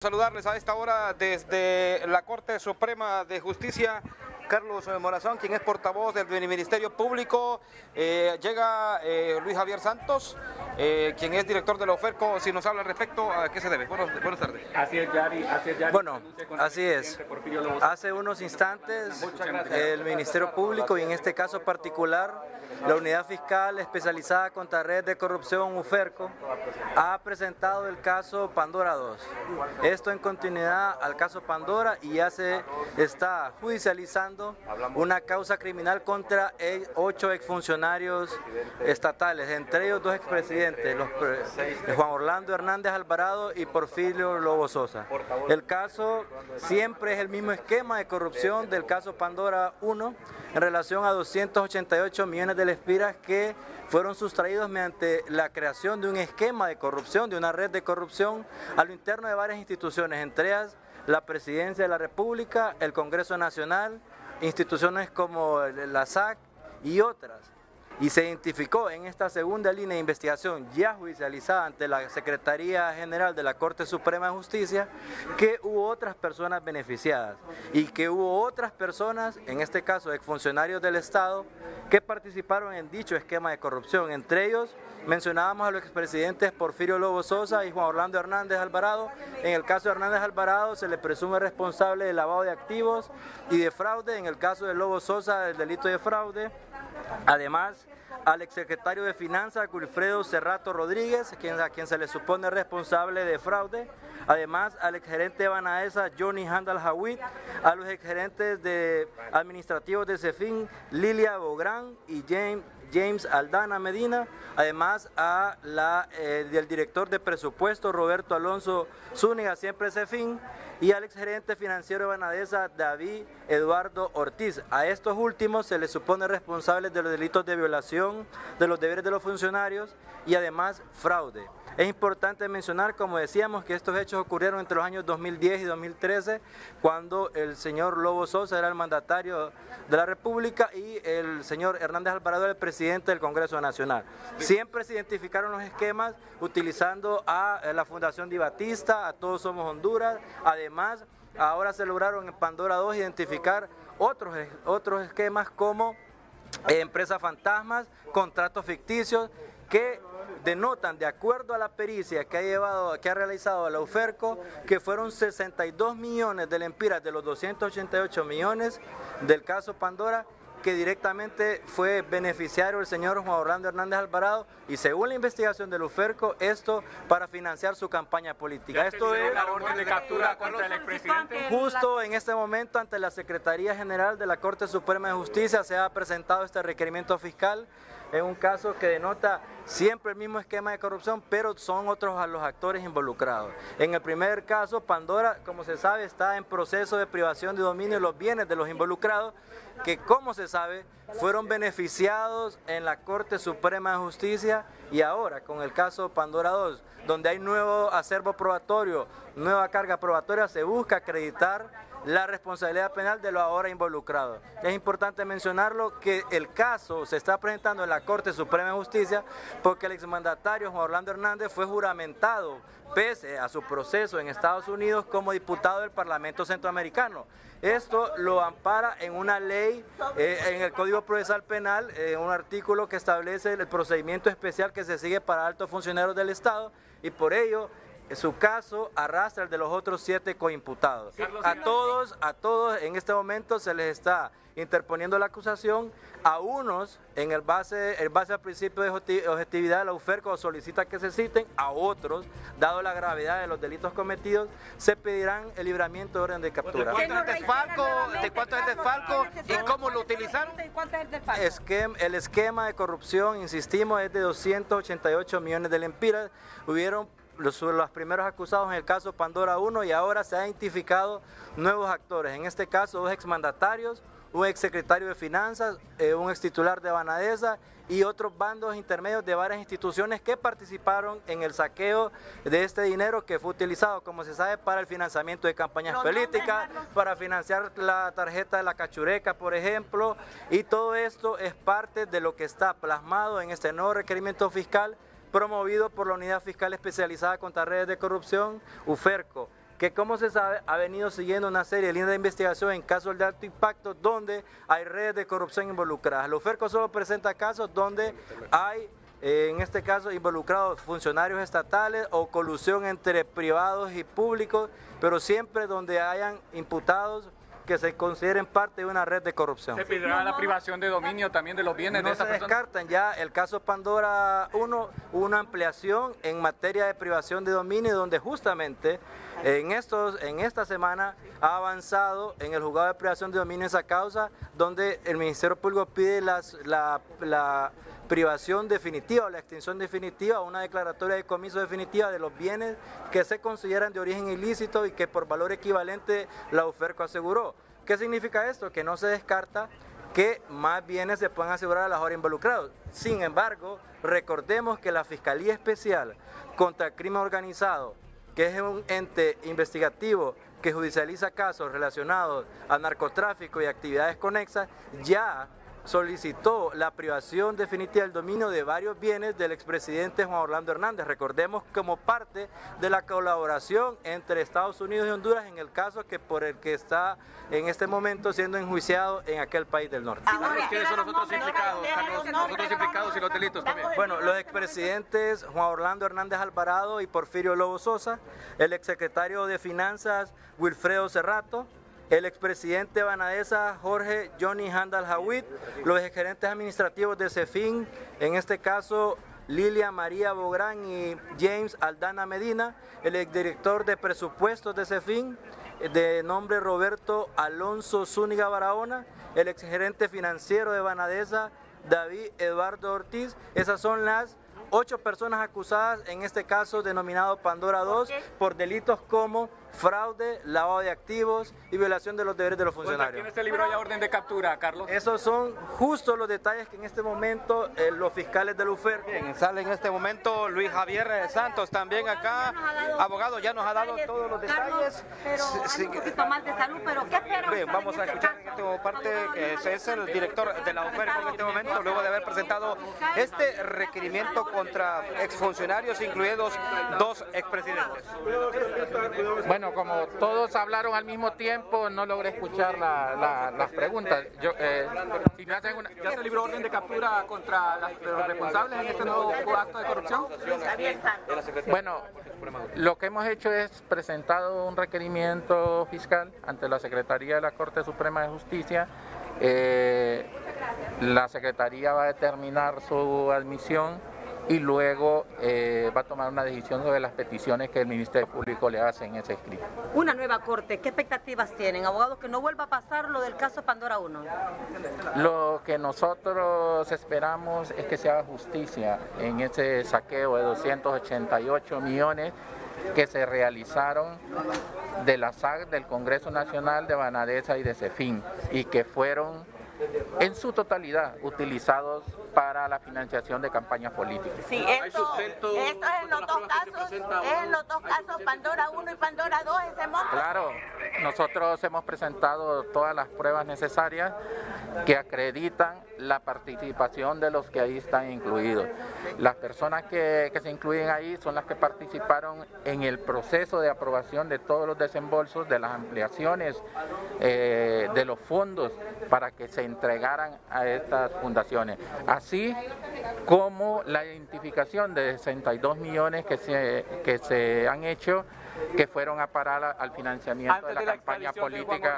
Saludarles a esta hora desde la Corte Suprema de Justicia. Carlos Morazán, quien es portavoz del Ministerio Público, llega Luis Javier Santos, quien es director de la UFERCO. Si nos habla al respecto, ¿a qué se debe? Buenas tardes. Así es, Yari. Bueno, así es. Hace unos instantes el Ministerio Público, y en este caso particular la Unidad Fiscal Especializada contra Redes de Corrupción, UFERCO, ha presentado el caso Pandora 2. Esto en continuidad al caso Pandora, y ya se está judicializando una causa criminal contra 8 exfuncionarios estatales, entre ellos 2 expresidentes, Juan Orlando Hernández Alvarado y Porfirio Lobo Sosa. El caso siempre es el mismo esquema de corrupción del caso Pandora 1 en relación a 288 millones de lempiras que fueron sustraídos mediante la creación de un esquema de corrupción, de una red de corrupción a lo interno de varias instituciones, entre ellas la Presidencia de la República, el Congreso Nacional, instituciones como la SAC y otras. Y se identificó en esta segunda línea de investigación ya judicializada ante la Secretaría General de la Corte Suprema de Justicia que hubo otras personas beneficiadas y que hubo otras personas, en este caso exfuncionarios del Estado, que participaron en dicho esquema de corrupción. Entre ellos mencionábamos a los expresidentes Porfirio Lobo Sosa y Juan Orlando Hernández Alvarado. En el caso de Hernández Alvarado se le presume responsable de lavado de activos y de fraude. En el caso de Lobo Sosa, del delito de fraude. Además, al exsecretario de Finanzas, Wilfredo Cerrato Rodríguez, a quien se le supone responsable de fraude. Además, al exgerente de Banaesa, Johnny Handal Hawit, a los exgerentes administrativos de CEFIN, Lilia Bográn y James Aldana Medina, además del director de presupuesto, Roberto Alonso Zúñiga, siempre CEFIN, y al exgerente financiero de Banaesa, David Eduardo Ortiz. A estos últimos se les supone responsables de los delitos de violación de los deberes de los funcionarios y además fraude. Es importante mencionar, como decíamos, que estos hechos ocurrieron entre los años 2010 y 2013, cuando el señor Lobo Sosa era el mandatario de la República y el señor Hernández Alvarado era el presidente del Congreso Nacional. Siempre se identificaron los esquemas utilizando a la Fundación Di Batista, a Todos Somos Honduras. Además, ahora se lograron en Pandora 2 identificar otros esquemas como empresas fantasmas, contratos ficticios, que denotan, de acuerdo a la pericia que ha realizado la UFERCO, que fueron 62 millones de lempiras de los 288 millones del caso Pandora, que directamente fue beneficiario el señor Juan Orlando Hernández Alvarado, y según la investigación del UFERCO, esto para financiar su campaña política. Esto es la orden de captura contra el expresidente. Justo en este momento, ante la Secretaría General de la Corte Suprema de Justicia, se ha presentado este requerimiento fiscal en un caso que denota siempre el mismo esquema de corrupción, pero son otros los actores involucrados. En el primer caso, Pandora, como se sabe, está en proceso de privación de dominio de los bienes de los involucrados, que, como se sabe, fueron beneficiados en la Corte Suprema de Justicia, y ahora con el caso Pandora 2, donde hay nuevo acervo probatorio, nueva carga probatoria, se busca acreditar la responsabilidad penal de los ahora involucrados. Es importante mencionarlo que el caso se está presentando en la Corte Suprema de Justicia porque el exmandatario Juan Orlando Hernández fue juramentado, pese a su proceso en Estados Unidos, como diputado del Parlamento Centroamericano. Esto lo ampara en una ley, en el Código Procesal Penal, un artículo que establece el procedimiento especial que se sigue para altos funcionarios del Estado, y por ello su caso arrastra el de los otros 7 coimputados. A todos en este momento se les está interponiendo la acusación. A unos, en base al principio de objetividad, la UFERCO solicita que se citen. A otros, dado la gravedad de los delitos cometidos, se pedirán el libramiento de orden de captura. ¿De cuánto es el desfalco y cómo lo utilizaron? El esquema de corrupción, insistimos, es de 288 millones de lempiras. Hubieron los primeros acusados en el caso Pandora 1, y ahora se han identificado nuevos actores, en este caso 2 exmandatarios, un exsecretario de Finanzas, un extitular de Banaesa y otros bandos intermedios de varias instituciones que participaron en el saqueo de este dinero, que fue utilizado, como se sabe, para el financiamiento de campañas políticas, para financiar la tarjeta de la Cachureca, por ejemplo, y todo esto es parte de lo que está plasmado en este nuevo requerimiento fiscal promovido por la Unidad Fiscal Especializada contra Redes de Corrupción, UFERCO, que, como se sabe, ha venido siguiendo una serie de líneas de investigación en casos de alto impacto donde hay redes de corrupción involucradas. La UFERCO solo presenta casos donde hay, en este caso, involucrados funcionarios estatales o colusión entre privados y públicos, pero siempre donde hayan imputados que se consideren parte de una red de corrupción. ¿Se pedirá la privación de dominio también de los bienes de esa persona? No se descartan ya el caso Pandora 1, una ampliación en materia de privación de dominio, donde justamente en esta semana ha avanzado en el juzgado de privación de dominio esa causa, donde el Ministerio Público pide la privación definitiva o la extinción definitiva, una declaratoria de comiso definitiva de los bienes que se consideran de origen ilícito y que por valor equivalente la UFERCO aseguró. ¿Qué significa esto? Que no se descarta que más bienes se puedan asegurar a los ahora involucrados. Sin embargo, recordemos que la Fiscalía Especial contra el Crimen Organizado, que es un ente investigativo que judicializa casos relacionados a narcotráfico y actividades conexas, ya solicitó la privación definitiva del dominio de varios bienes del expresidente Juan Orlando Hernández. Recordemos, como parte de la colaboración entre Estados Unidos y Honduras en el caso por el que está en este momento siendo enjuiciado en aquel país del norte. ¿Quiénes son los otros implicados, Carlos? Los otros implicados y los delitos también. Bueno, los expresidentes Juan Orlando Hernández Alvarado y Porfirio Lobo Sosa, el exsecretario de Finanzas Wilfredo Cerrato, el expresidente de Banadesa, Jorge Johnny Handal Jawid, los exgerentes administrativos de CEFIN, en este caso Lilia María Bográn y James Aldana Medina, el exdirector de presupuestos de CEFIN, de nombre Roberto Alonso Zúñiga Barahona, el exgerente financiero de Banadesa, David Eduardo Ortiz. Esas son las 8 personas acusadas en este caso denominado Pandora 2 por delitos como fraude, lavado de activos y violación de los deberes de los funcionarios. ¿Quién se libró ya orden de captura, Carlos? Esos son justo los detalles que en este momento los fiscales del UFER. Bien, sale en este momento Luis Javier Santos también acá, abogado, ya nos ha dado todos los detalles. Pero hay un poquito más de salud, pero ¿qué esperan? Bien, vamos a escuchar en esta parte que es el director de la UFERCO en este momento, luego de haber presentado este requerimiento contra exfuncionarios, incluidos 2 expresidentes. Bueno, como todos hablaron al mismo tiempo, no logré escuchar las preguntas. Si me hacen ¿Ya se libró orden de captura contra los responsables en este nuevo acto de corrupción? Bueno, lo que hemos hecho es presentado un requerimiento fiscal ante la Secretaría de la Corte Suprema de Justicia. La Secretaría va a determinar su admisión y luego va a tomar una decisión sobre las peticiones que el Ministerio Público le hace en ese escrito. Una nueva corte, ¿qué expectativas tienen, abogados, que no vuelva a pasar lo del caso Pandora 1? Lo que nosotros esperamos es que se haga justicia en ese saqueo de 288 millones que se realizaron de la SAC, del Congreso Nacional, de Banadesa y de CEFIN, y que fueron en su totalidad utilizados para la financiación de campañas políticas. Sí, esto es en los dos casos, Pandora 1 y Pandora 2, ese monto. Claro, nosotros hemos presentado todas las pruebas necesarias que acreditan la participación de los que ahí están incluidos. Las personas que se incluyen ahí son las que participaron en el proceso de aprobación de todos los desembolsos, de las ampliaciones de los fondos para que se entregaran a estas fundaciones, así como la identificación de 62 millones que se han hecho, que fueron a parar al financiamiento de la campaña política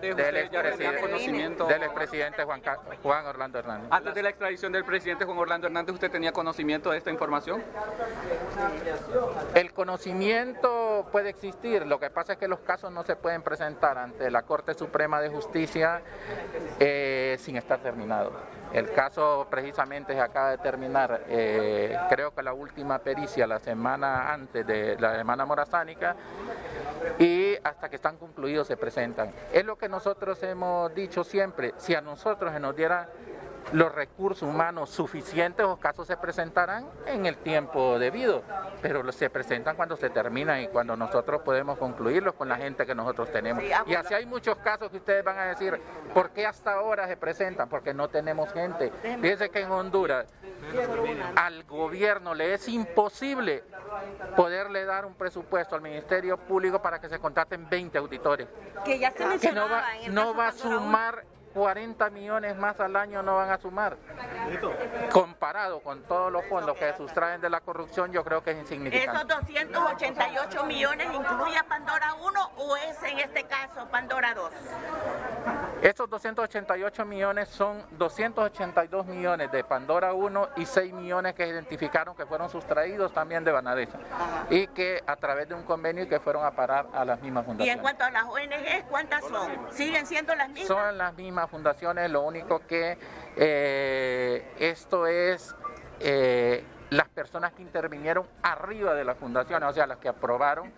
del expresidente Juan Orlando Hernández. Antes de la extradición del presidente Juan Orlando Hernández, ¿usted tenía conocimiento de esta información? El conocimiento puede existir, lo que pasa es que los casos no se pueden presentar ante la Corte Suprema de Justicia sin estar terminado. El caso precisamente se acaba de terminar, creo que la última pericia la semana antes de la semana morazánica, y hasta que están concluidos se presentan. Es lo que nosotros hemos dicho siempre: si a nosotros se nos diera los recursos humanos suficientes, los casos se presentarán en el tiempo debido, pero se presentan cuando se terminan y cuando nosotros podemos concluirlos con la gente que nosotros tenemos. Y así hay muchos casos que ustedes van a decir, ¿por qué hasta ahora se presentan? Porque no tenemos gente. Fíjense que en Honduras al gobierno le es imposible poderle dar un presupuesto al Ministerio Público para que se contraten 20 auditores. Que ya se mencionaba que no va a sumar 40 millones más al año, no van a sumar. Comparado con todos los fondos que sustraen de la corrupción, yo creo que es insignificante. ¿Esos 288 millones incluye a Pandora 1 o es en este caso Pandora 2? Estos 288 millones son 282 millones de Pandora 1 y 6 millones que identificaron que fueron sustraídos también de Banadesa y que a través de un convenio y que fueron a parar a las mismas fundaciones. Y en cuanto a las ONGs, ¿cuántas son? ¿Siguen siendo las mismas? Son las mismas fundaciones, lo único que esto es las personas que intervinieron arriba de las fundaciones, o sea, las que aprobaron,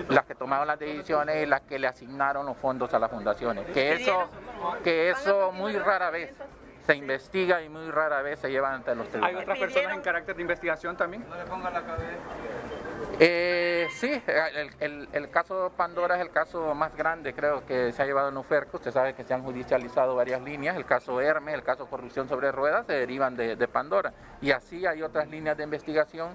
las que tomaron las decisiones y las que le asignaron los fondos a las fundaciones. Que eso muy rara vez se investiga y muy rara vez se lleva ante los tribunales. ¿Hay otras personas en carácter de investigación también? Sí, el caso Pandora es el caso más grande, creo, que se ha llevado en UFERCO. Usted sabe que se han judicializado varias líneas, el caso Hermes, el caso Corrupción sobre Ruedas, se derivan de Pandora. Y así hay otras líneas de investigación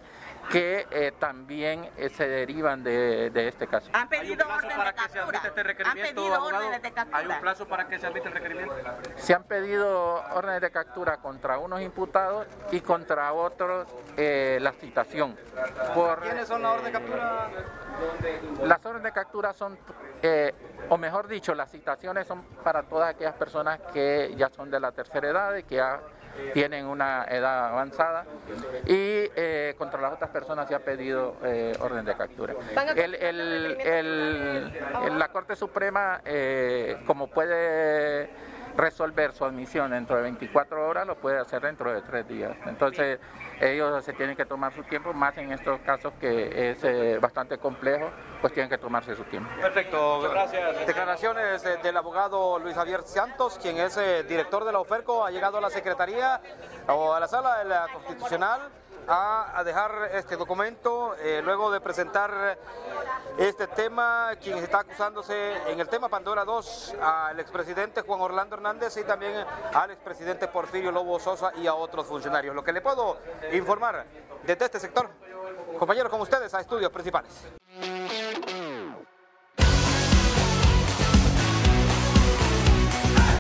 que también se derivan de este caso. ¿Han pedido orden de captura? ¿Han pedido órdenes de captura? ¿Hay un plazo para que se admita el requerimiento? Se han pedido órdenes de captura contra unos imputados y contra otros la citación. ¿Quiénes son las órdenes de captura? Las órdenes de captura son, o mejor dicho, las citaciones son para todas aquellas personas que ya son de la tercera edad y que ya tienen una edad avanzada, y contra las otras personas se ha pedido orden de captura. La Corte Suprema, como puede resolver su admisión dentro de 24 horas, lo puede hacer dentro de 3 días. Entonces ellos se tienen que tomar su tiempo, más en estos casos que es bastante complejo, pues tienen que tomarse su tiempo. Perfecto, gracias. Declaraciones del abogado Luis Javier Santos, quien es director de la UFERCO, ha llegado a la Secretaría o a la Sala de la Constitucional a dejar este documento luego de presentar este tema, quien está acusándose en el tema Pandora 2 al expresidente Juan Orlando Hernández y también al expresidente Porfirio Lobo Sosa y a otros funcionarios. Lo que le puedo informar desde este sector, compañeros, con ustedes a Estudios Principales.